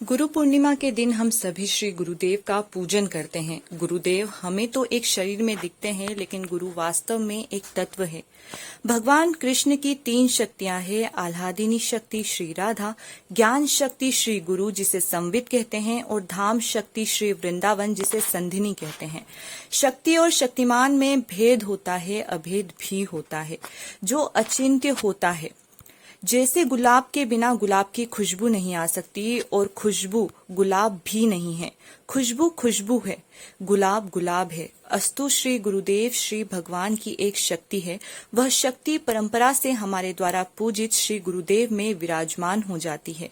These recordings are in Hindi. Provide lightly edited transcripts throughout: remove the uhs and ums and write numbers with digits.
गुरु पूर्णिमा के दिन हम सभी श्री गुरुदेव का पूजन करते हैं। गुरुदेव हमें तो एक शरीर में दिखते हैं, लेकिन गुरु वास्तव में एक तत्व है। भगवान कृष्ण की 3 शक्तियां हैं। आह्लादिनी शक्ति श्री राधा, ज्ञान शक्ति श्री गुरु जिसे संवित कहते हैं, और धाम शक्ति श्री वृंदावन जिसे संधिनी कहते हैं। शक्ति और शक्तिमान में भेद होता है, अभेद भी होता है, जो अचिंत्य होता है। जैसे गुलाब के बिना गुलाब की खुशबू नहीं आ सकती, और खुशबू गुलाब भी नहीं है। खुशबू खुशबू है, गुलाब गुलाब है। अस्तु श्री गुरुदेव श्री भगवान की एक शक्ति है। वह शक्ति परंपरा से हमारे द्वारा पूजित श्री गुरुदेव में विराजमान हो जाती है।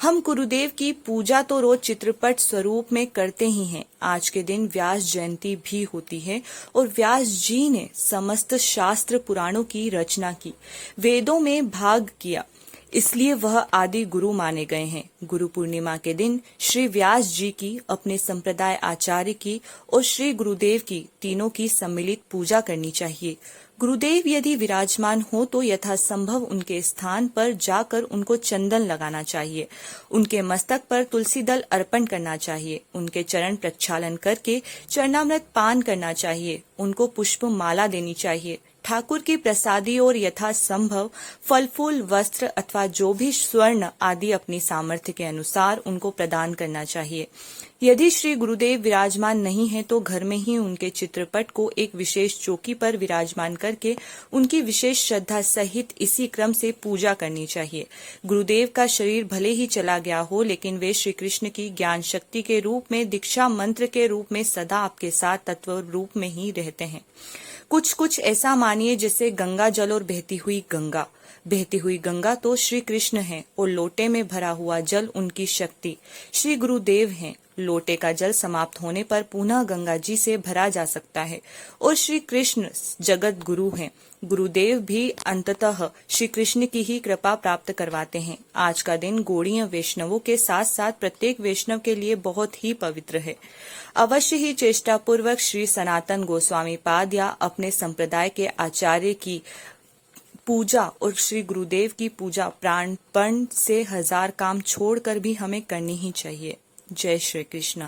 हम गुरुदेव की पूजा तो रोज चित्रपट स्वरूप में करते ही हैं। आज के दिन व्यास जयंती भी होती है, और व्यास जी ने समस्त शास्त्र पुराणों की रचना की, वेदों में भाग किया, इसलिए वह आदि गुरु माने गए हैं। गुरु पूर्णिमा के दिन श्री व्यास जी की, अपने संप्रदाय आचार्य की और श्री गुरुदेव की, तीनों की सम्मिलित पूजा करनी चाहिए। गुरुदेव यदि विराजमान हो तो यथासंभव उनके स्थान पर जाकर उनको चंदन लगाना चाहिए, उनके मस्तक पर तुलसी दल अर्पण करना चाहिए, उनके चरण प्रक्षालन करके चरणामृत पान करना चाहिए, उनको पुष्प माला देनी चाहिए। ठाकुर की प्रसादी और यथासंभव फल फूल वस्त्र अथवा जो भी स्वर्ण आदि अपनी सामर्थ्य के अनुसार उनको प्रदान करना चाहिए। यदि श्री गुरुदेव विराजमान नहीं है तो घर में ही उनके चित्रपट को एक विशेष चौकी पर विराजमान करके उनकी विशेष श्रद्धा सहित इसी क्रम से पूजा करनी चाहिए। गुरुदेव का शरीर भले ही चला गया हो, लेकिन वे श्री कृष्ण की ज्ञान शक्ति के रूप में, दीक्षा मंत्र के रूप में सदा आपके साथ तत्व रूप में ही रहते हैं। कुछ ऐसा मानिए जैसे गंगा जल और बहती हुई गंगा तो श्री कृष्ण है, और लोटे में भरा हुआ जल उनकी शक्ति श्री गुरुदेव हैं। लोटे का जल समाप्त होने पर पुनः गंगा जी से भरा जा सकता है, और श्री कृष्ण जगत गुरु हैं। गुरुदेव भी अंततः श्री कृष्ण की ही कृपा प्राप्त करवाते हैं। आज का दिन गौड़ीय वैष्णवों के साथ साथ प्रत्येक वैष्णव के लिए बहुत ही पवित्र है। अवश्य ही चेष्टा पूर्वक श्री सनातन गोस्वामी पाद या अपने संप्रदाय के आचार्य की पूजा और श्री गुरुदेव की पूजा प्राणपण से 1000 काम छोड़कर भी हमें करनी ही चाहिए। जय श्री कृष्ण।